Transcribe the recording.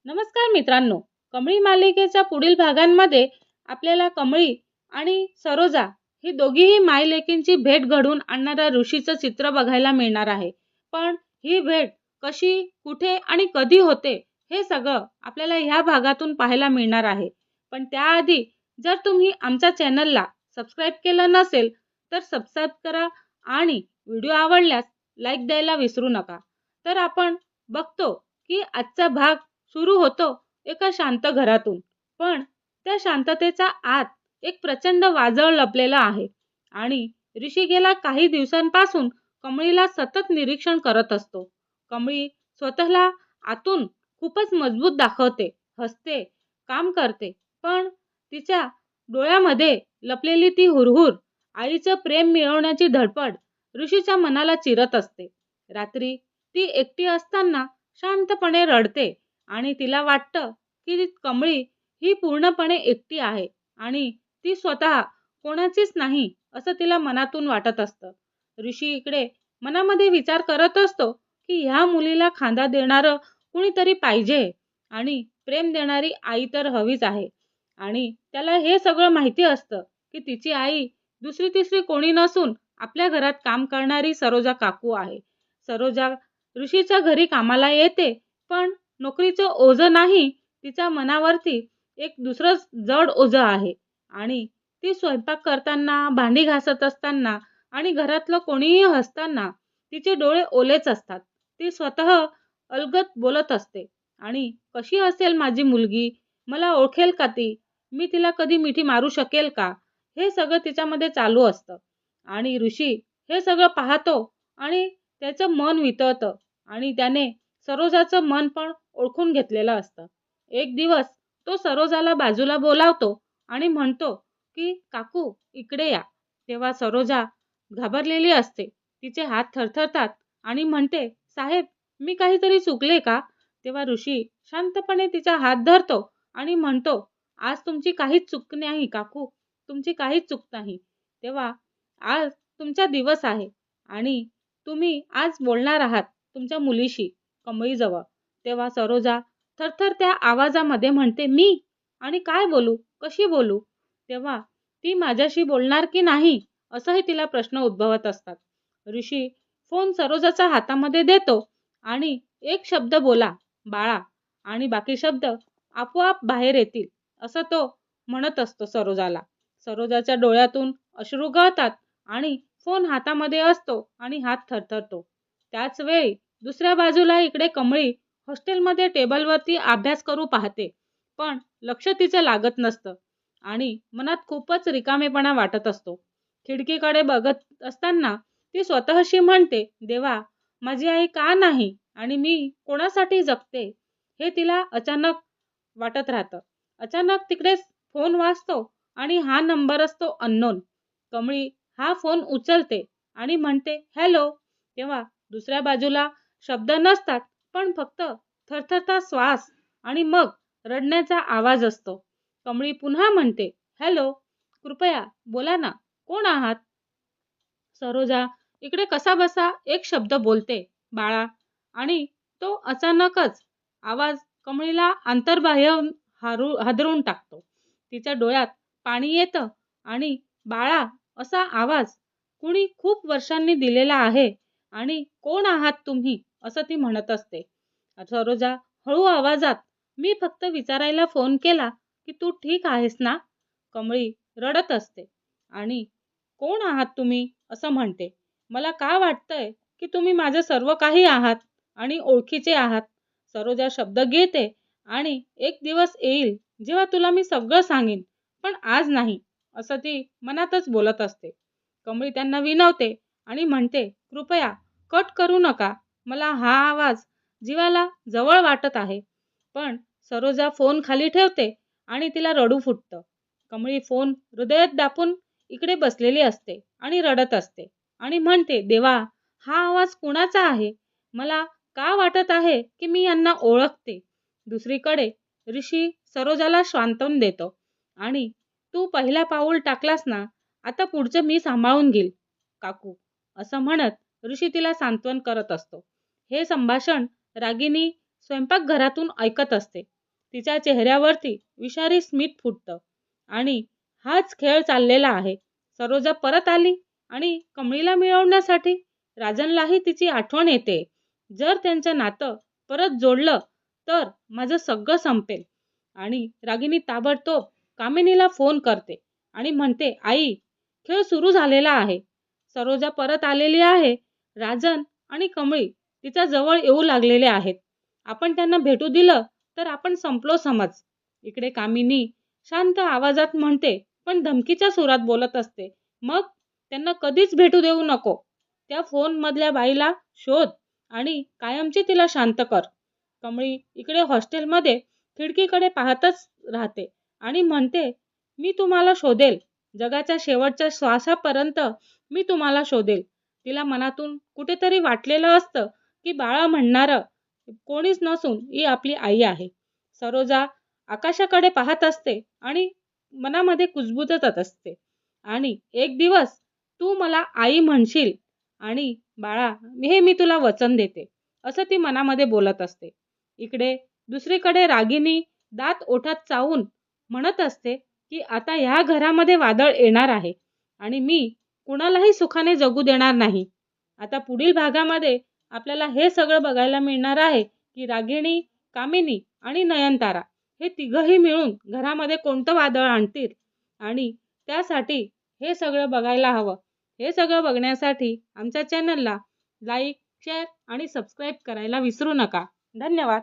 नमस्कार मित्रांनो. कमळी मालिकेच्या पुढील भागांमध्ये आपल्याला कमळी आणि सरोजा ही दोघीही मायलेकींची भेट घडवून आणणाऱ्या ऋषीचं चित्र बघायला मिळणार आहे. पण ही भेट कशी, कुठे आणि कधी होते हे सगळं आपल्याला ह्या भागातून पाहायला मिळणार आहे. पण त्याआधी जर तुम्ही आमच्या चॅनलला सबस्क्राईब केलं नसेल तर सबस्क्राईब करा आणि व्हिडिओ आवडल्यास लाईक द्यायला विसरू नका. तर आपण बघतो की आजचा भाग सुरू होतो एका शांत घरातून. पण त्या शांततेचा आत एक प्रचंड वादळ लपलेलं आहे आणि ऋषी गेल्या काही दिवसांपासून कमळीला सतत निरीक्षण करत असतो. कमळी स्वतःला आतून खूपच मजबूत दाखवते, हसते, काम करते, पण तिच्या डोळ्यामध्ये लपलेली ती हुरहुर, आईचं प्रेम मिळवण्याची धडपड ऋषीच्या मनाला चिरत असते. रात्री ती एकटी असताना शांतपणे रडते आणि तिला वाटतं की कमळी ही पूर्णपणे एकटी आहे आणि ती स्वतः कोणाचीच नाही असं तिला मनातून वाटत असतं. ऋषी इकडे मनामध्ये विचार करत असतो की ह्या मुलीला खांदा देणारं कुणीतरी पाहिजे आणि प्रेम देणारी आई तर हवीच आहे. आणि त्याला हे सगळं माहिती असतं की तिची आई दुसरी तिसरी कोणी नसून आपल्या घरात काम करणारी सरोजा काकू आहे. सरोजा ऋषीच्या घरी कामाला येते, पण नोकरीचं ओझं नाही, तिच्या मनावरती एक दुसरंच जड ओझं आहे. आणि ती स्वयंपाक करताना, भांडी घासत असताना आणि घरातलं कोणीही हसताना तिचे डोळे ओलेच असतात. ती स्वतः अलगद बोलत असते आणि कशी असेल माझी मुलगी, मला ओळखेल का ती, मी तिला कधी मिठी मारू शकेल का, हे सगळं तिच्यामध्ये चालू असतं. आणि ऋषी हे सगळं पाहतो आणि त्याचं मन वितळतं आणि त्याने सरोजाचं मन पण ओळखून घेतलेलं असतं. एक दिवस तो सरोजाला बाजूला बोलावतो आणि म्हणतो की काकू इकडे या. तेव्हा सरोजा घाबरलेली असते. तिचे हात थरथरतात आणि म्हणते, साहेब मी काहीतरी चुकले का? तेव्हा ऋषी शांतपणे तिचा हात धरतो आणि म्हणतो, आज तुमची काहीच चूक नाही काकू, तुमची काहीच चूक नाही. तेव्हा आज तुमचा दिवस आहे आणि तुम्ही आज बोलणार आहात तुमच्या मुलीशी कमळीजवळ. तेव्हा सरोजा थरथरत्या आवाजामध्ये म्हणते, मी? आणि काय बोलू? कशी बोलू? तेव्हा ती माझ्याशी बोलणार की नाही असंही तिला प्रश्न उद्भवत असतात. ऋषी फोन सरोजाच्या हातामध्ये देतो आणि एक शब्द बोला, बाळा, आणि बाकी शब्द आपोआप बाहेर येतील असं तो म्हणत असतो सरोजाला. सरोजाच्या डोळ्यातून अश्रू गळतात आणि फोन हातामध्ये असतो आणि हात थरथरतो. त्याच वेळी दुसऱ्या बाजूला इकडे कमळी हॉस्टेलमध्ये टेबलवरती अभ्यास करू पाहते, पण लक्ष तिचं लागत नसतं आणि मनात खूपच रिकामेपणा वाटत असतो. खिडकीकडे बघत असताना ती स्वतःशी म्हणते, देवा, माझी आई का नाही आणि मी कोणासाठी जगते, हे तिला अचानक वाटत राहतं. अचानक तिकडे फोन वाजतो आणि हा नंबर असतो अननोन. कमळी हा फोन उचलते आणि म्हणते, हॅलो. तेव्हा दुसऱ्या बाजूला शब्द नसतात, पण फक्त थरथरता श्वास आणि मग रडण्याचा आवाज असतो. कमळी पुन्हा म्हणते, हॅलो, कृपया बोला ना, कोण आहात? सरोजा इकडे कसाबसा एक शब्द बोलते, बाळा, आणि तो अचानकच आवाज कमळीला अंतर्बाह्य हादरवून टाकतो. तिच्या डोळ्यात पाणी येतं आणि बाळा असा आवाज कुणी खूप वर्षांनी दिलेला आहे आणि कोण आहात तुम्ही असं ती म्हणत असते. सरोजा हळू आवाजात, मी फक्त विचारायला फोन केला की तू ठीक आहेस ना? कमळी रडत असते आणि कोण आहात तुम्ही असं म्हणते. मला का वाटतंय की तुम्ही माझं सर्व काही आहात आणि ओळखीचे आहात. सरोजा शब्द घेते आणि एक दिवस येईल जेव्हा तुला मी सगळं सांगेन, पण आज नाही असं ती मनातच बोलत असते. कमळी त्यांना विनवते आणि म्हणते, कृपया कट करू नका, मला हा आवाज जीवाला जवळ वाटत आहे. पण सरोजा फोन खाली ठेवते आणि तिला रडू फुटतं. कमळी फोन हृदयात दापून इकडे बसलेली असते आणि रडत असते आणि म्हणते, देवा, हा आवाज कुणाचा आहे? मला का वाटत आहे की मी यांना ओळखते. दुसरीकडे ऋषी सरोजाला सांत्वन देतो आणि तू पहिला पाऊल टाकलास ना, आता पुढचं मी सांभाळून घेईल काकू असं म्हणत ऋषी तिला सांत्वन करत असतो. हे संभाषण रागिनी स्वयंपाकघरातून ऐकत असते. तिच्या चेहऱ्यावरती विषारी स्मित फुटतं आणि हाच खेळ चाललेला आहे. सरोजा परत आली आणि कमळीला मिळवण्यासाठी राजनलाही तिची आठवण येते. जर त्यांचं नातं परत जोडलं तर माझं सगळं संपेल. आणि रागिनी ताबडतोब कामिनीला फोन करते आणि म्हणते, आई, खेळ सुरू झालेला आहे. सरोजा परत आलेली आहे. राजन आणि कमळी तिच्या जवळ येऊ लागलेले आहेत. आपण त्यांना भेटू दिलं तर आपण संपलो समज. इकडे कामिनी शांत आवाजात म्हणते, पण धमकीच्या सुरात बोलत असते, मग त्यांना कधीच भेटू देऊ नको. त्या फोनमधल्या बाईला शोध आणि कायमची तिला शांत कर. कमळी इकडे हॉस्टेलमध्ये खिडकीकडे पाहतच राहते आणि म्हणते, मी तुम्हाला शोधेल. जगाच्या शेवटच्या श्वासापर्यंत मी तुम्हाला शोधेल. तिला मनातून कुठेतरी वाटलेलं असतं की बाळा म्हणणारं कोणीच नसून ही आपली आई आहे. सरोजा आकाशाकडे पाहत असते आणि मनामध्ये कुजबुजत असते. आणि एक दिवस तू मला आई म्हणशील आणि बाळा हे मी तुला वचन देते, असं ती मनामध्ये बोलत असते. इकडे दुसरीकडे रागिनी दात ओठात चावून म्हणत असते की आता ह्या घरामध्ये वादळ येणार आहे आणि मी कुणालाही सुखाने जगू देणार नाही. आता पुढील भागामध्ये आपल्याला हे सगळं बघायला मिळणार आहे की रागिणी, कामिनी आणि नयनतारा हे तिघही मिळून घरामध्ये कोणतं वादळ आणतील आणि त्यासाठी हे सगळं बघायला हवं. हे सगळं बघण्यासाठी आमच्या चॅनलला लाईक, शेअर आणि सबस्क्राईब करायला विसरू नका. धन्यवाद.